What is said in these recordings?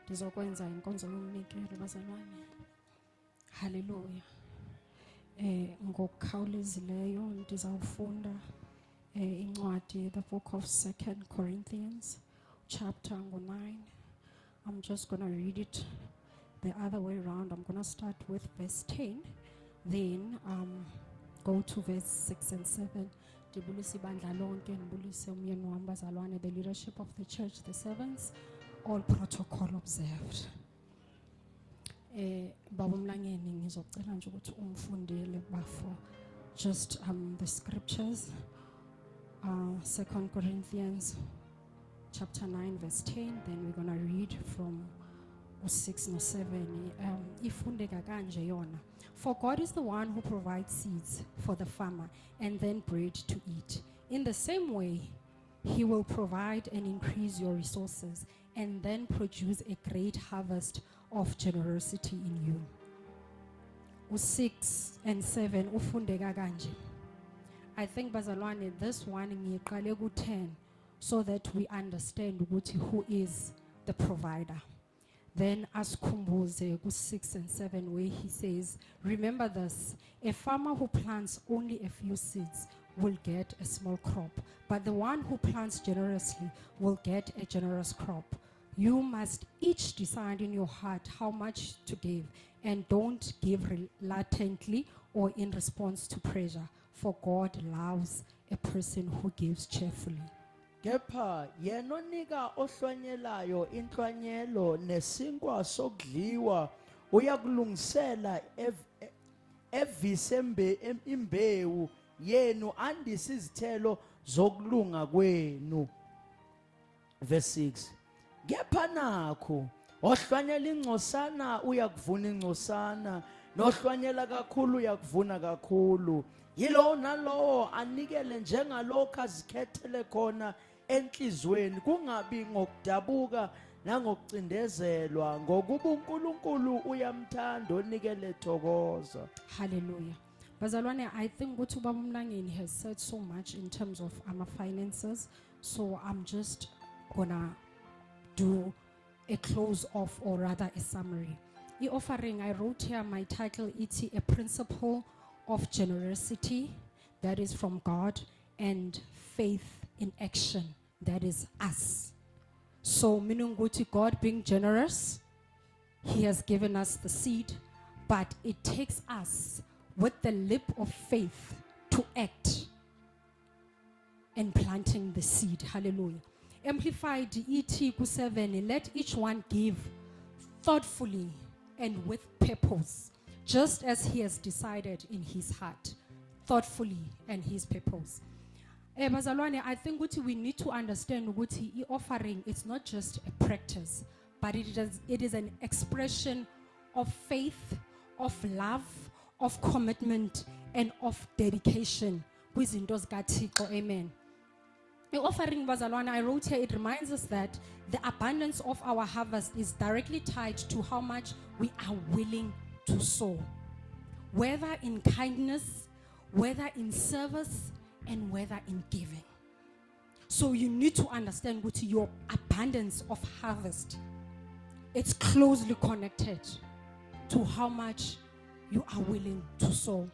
Ndizokwenza inkonzo yomnikelo bazalwane. Hallelujah. Ngokukhawulezileyo ndizawufunda incwadi, the book of 2 Corinthians chapter 9. I'm just going to read it the other way around. I'm going to start with verse 10, then go to verse 6 and 7. Ndibulisa ibandla lonke, ndibulise umyeni wami bazalwane, the leadership of the church, the servants, all protocol observed. Baba Mlangeni ngizocela nje ukuthi umfundele bafo just the scriptures. 2 Corinthians chapter 9 verse 10, then we're going to read from 6 no 7. Ifundeka kanje yona. For God is the one who provides seeds for the farmer and then bread to eat. In the same way, He will provide and increase your resources and then produce a great harvest of generosity in you. 6 and 7 ufundeka kanje. I think bazalwane, this one ngiqale ku 10 so that we understand ukuthi who is the provider. Then asikhumbuze ku 6 and 7 where he says, remember this, a farmer who plants only a few seeds will get a small crop, but the one who plants generously will get a generous crop. You must each decide in your heart how much to give, and don't give reluctantly or in response to pressure, for God loves a person who gives cheerfully. Kepha yena onika ohlwanyelayo inhlwanyelo nesinkwa sokudliwa uyakulungisela evisembe imbewu yenu andise izithelo zokulunga kwenu. Verse 6. Kepha nakho ohlwanyela ingcosana uyakuvuna ingcosana, nohlwanyela kakhulu uyakuvuna kakhulu. Yilo nalo anikele njengalokho azikhethele khona enhlizweni, kungabi ngokudabuka nangokucindezelwa, ngokuba uNkulunkulu uyamthanda onikele thokoza. Hallelujah. Bazalwane, I think ukuthi Ubaba Mlangeni has said so much in terms of our finances, so I'm just gonna do a close off, or rather a summary. The offering, I wrote here my title, it's a principle of generosity that is from God, and faith in action, that is us. So meaning ukuthi God being generous, He has given us the seed, but it takes us with the lip of faith to act and planting the seed. Hallelujah. Amplified ET 7, let each one give thoughtfully and with purpose, just as he has decided in his heart, thoughtfully and his purpose. Bazalwane, I think we need to understand ukuthi offering, it's not just a practice, but it is an expression of faith, of love, of commitment, and of dedication. Amen. The offering, bazalwane, I wrote here, it reminds us that the abundance of our harvest is directly tied to how much we are willing to sow, whether in kindness, whether in service, and whether in giving. So you need to understand what your abundance of harvest, it's closely connected to how much you are willing to sow.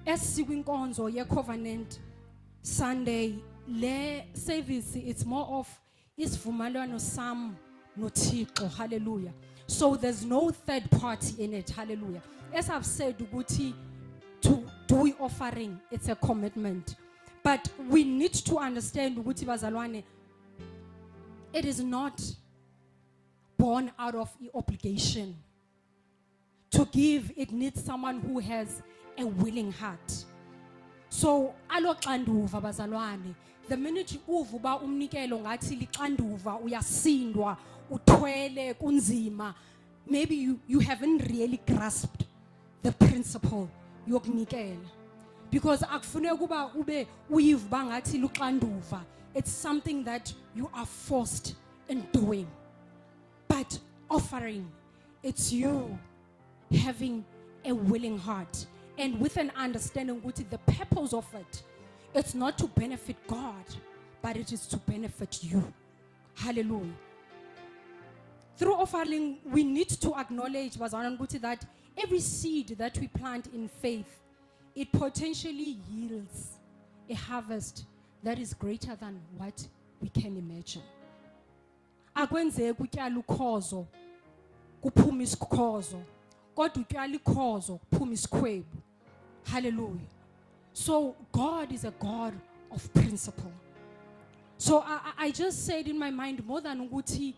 As siwinkonzo ye Covenant Sunday, le service, it's more of isivumelwano sam noThixo. Hallelujah. So there's no third party in it. Hallelujah. As I've said, ukuthi to do offering, it's a commitment. But we need to understand ukuthi bazalwane, it is not born out of obligation. To give, it needs someone who has a willing heart. So aloxanduva bazalwane, the minute uvuba umnikelo ngathi lixanduva, uyasindwa, uthwele kunzima, maybe you haven't really grasped the principle yokunikela. Because akufuneka kuba ube uyivuba ngathi luxanduva, it's something that you are forced in doing. But offering, it's you having a willing heart and with an understanding what the purpose of it. It's not to benefit God, but it is to benefit you. Hallelujah. through offering, we need to acknowledge bazalwane ukuthi that every seed that we plant in faith, it potentially yields a harvest that is greater than what we can imagine. Akwenzeki utyala ukhozo kuphuma isikhozo, kodwa utyala ikhozo kuphuma isikhwebu. Hallelujah. So God is a God of principle. So I just said in my mind more than ukuthi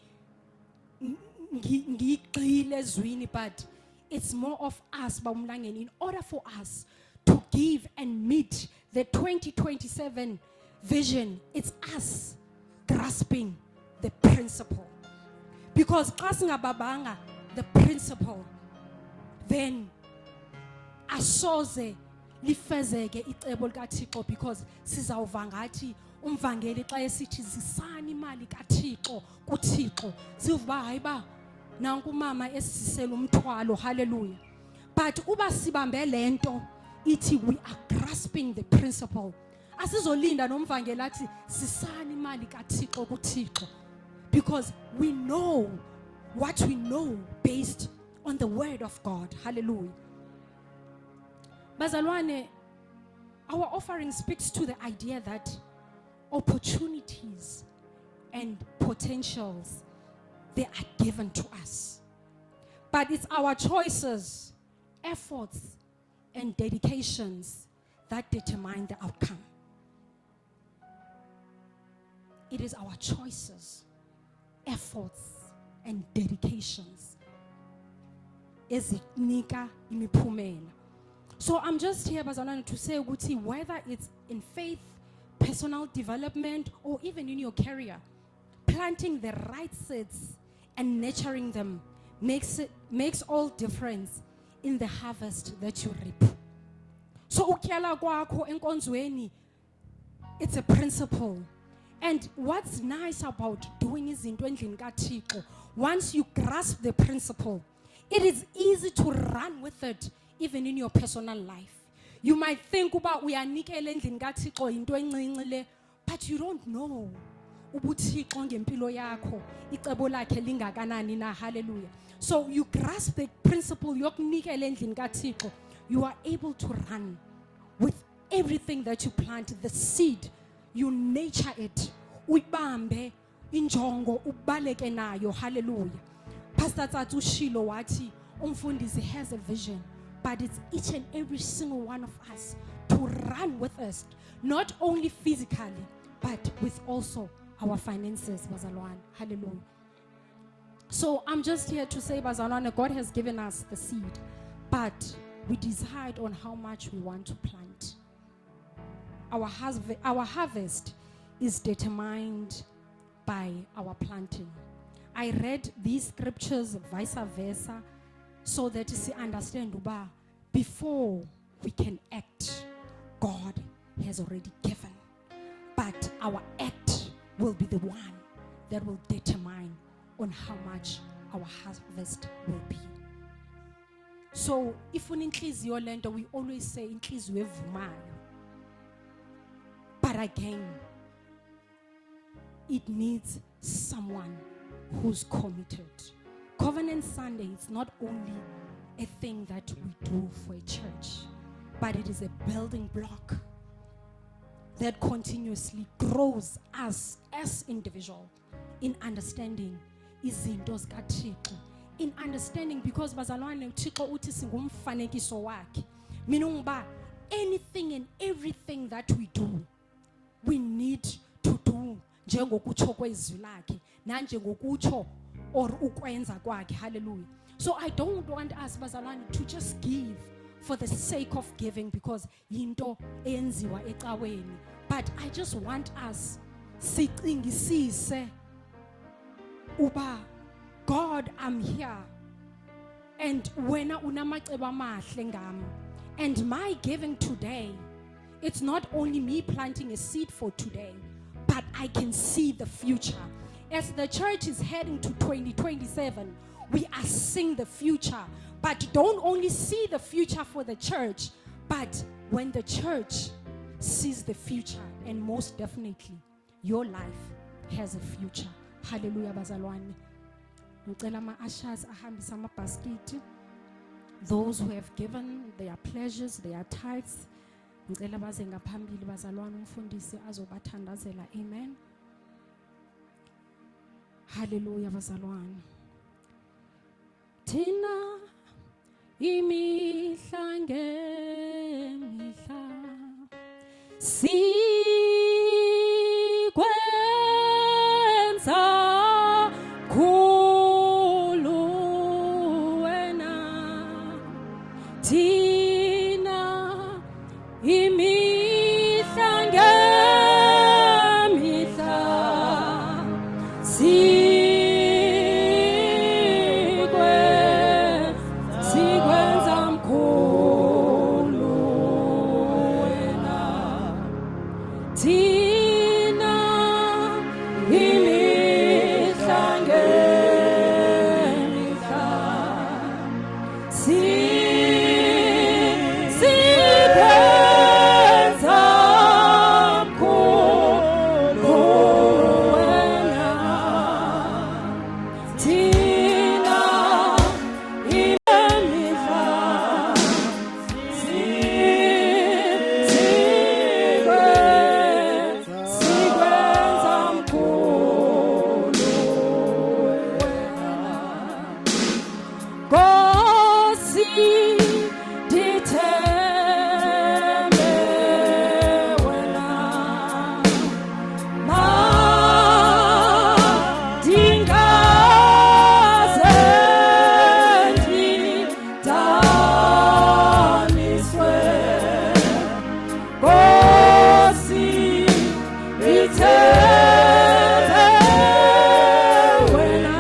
ngigxile ezwini, but it's more of us bawumlangeni, in order for us to give and meet the 2027 vision. It's us grasping the principle, because xa singababanga the principle, then asoze lifezeke icebo likaThixo, because sizawuva ngathi umvangeli xa esithi zisani imali kaThixo kuThixo, sivuba hayi ba nanku mama esisela umthwalo. Hallelujah. But uba sibambe lento ithi we are grasping the principle, asizolinda nomvangeli athi sisani imali kaThixo kuThixo, because we know what we know based on the word of God. Hallelujah. Bazalwane, our offering speaks to the idea that opportunities and potentials, they are given to us. But it's our choices, efforts, and dedications that determine the outcome. It is our choices, efforts, and dedications ezinika imiphumela. So I'm just here, bazalwane, to say ukuthi whether it's in faith, personal development, or even in your career, planting the right seeds and nurturing them makes all difference in the harvest that you reap. So ukyala kwakho enkonzweni, it's a principle. And what's nice about doing izinto endlini kaThixo, once you grasp the principle, it is easy to run with it even in your personal life. You might think about uyanikela endlini kaThixo into encinci le, but you don't know ubuThixo ngempilo yakho icebo lakhe lingakanani na. Hallelujah. So you grasp the principle yokunikela endlini kaThixo, you are able to run with everything that you plant, the seed, you nurture it, uyibambe injongo ubaleke nayo. Hallelujah. Pastor Tsatsu Shilo wathi umfundisi has a vision, but it's each and every single one of us to run with us, not only physically, but with also our finances, bazalwane. Hallelujah. So I'm just here to say, bazalwane, God has given us the seed, but we decide on how much we want to plant. Our harvest is determined by our planting. I read these scriptures vice versa, so that you understand uba before we can act, God has already given. But our act will be the one that will determine on how much our harvest will be. So if uninhliziyo lento, we always say inhliziyo evumayo. But again, it needs someone who's committed. Covenant Sunday is not only a thing that we do for a church, but it is a building block that continuously grows us as individuals in understanding izinto zikaThixo, in understanding, because bazalwane uThixo uthi singumfanekiso wakhe, meaning ba anything and everything that we do, we need to do njengokutsho kwezwi lakhe nanjengokutsho or ukwenza kwakhe. Hallelujah. So I don't want us bazalwane to just give for the sake of giving because yinto eyenziwa ecaweni, but I just want us sicingisise uba God, I'm here, and wena unamacebo amahle ngami, and my giving today, it's not only me planting a seed for today, but I can see the future. As the church is heading to 2027, we are seeing the future. But don't only see the future for the church, but when the church sees the future, and most definitely, your life has a future. Hallelujah, bazalwane. ngicela ama-ushers ahambise amabhaskiti. Those who have given their pleasures, their tithes, ngicela baze ngaphambili bazalwane, umfundisi azobathandazela. Amen. Hallelujah bazalwane. Thina imihla ngemihla sikwenza khulu wena. Thina imihla ngemihla sikwenza mkhulu wena. Thina imihla ngemihla sikwenza mkhulu wena. Thina imihla sikwenza mkhulu wena. Nkosi ndithembe wena, mandingaze ndidaniswe. Nkosi ndithembe wena,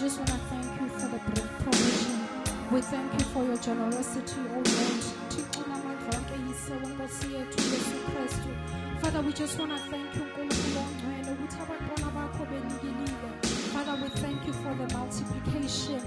just want to thank you for the provision. We thank you for your generosity, oh Lord. Thixo namandla onke yisewe Nkosi yethu Yesu Kristu. Father, we just want to thank you, Nkulunkulu ongcwele, ukuthi abantwana bakho benikilile. Father, we thank you for the multiplication.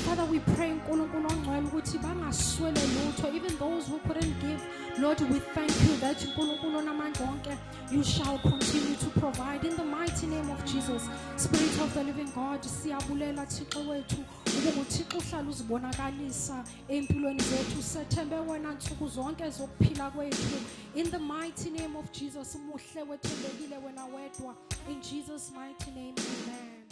Father, we pray, Nkulunkulu ongcwele, ukuthi bangaswele lutho, even those who couldn't give. Lord, we thank you that Nkulunkulu namandla onke, you shall continue to provide in the mighty name of Jesus. Spirit of the living God, siyabulela Thixo wethu, ubuthixo uhlala uzibonakalisa empilweni zethu. Sethembe wena nsuku zonke zokuphila kwethu. In the mighty name of Jesus, muhle wethembekile wena wedwa. In Jesus' mighty name, amen.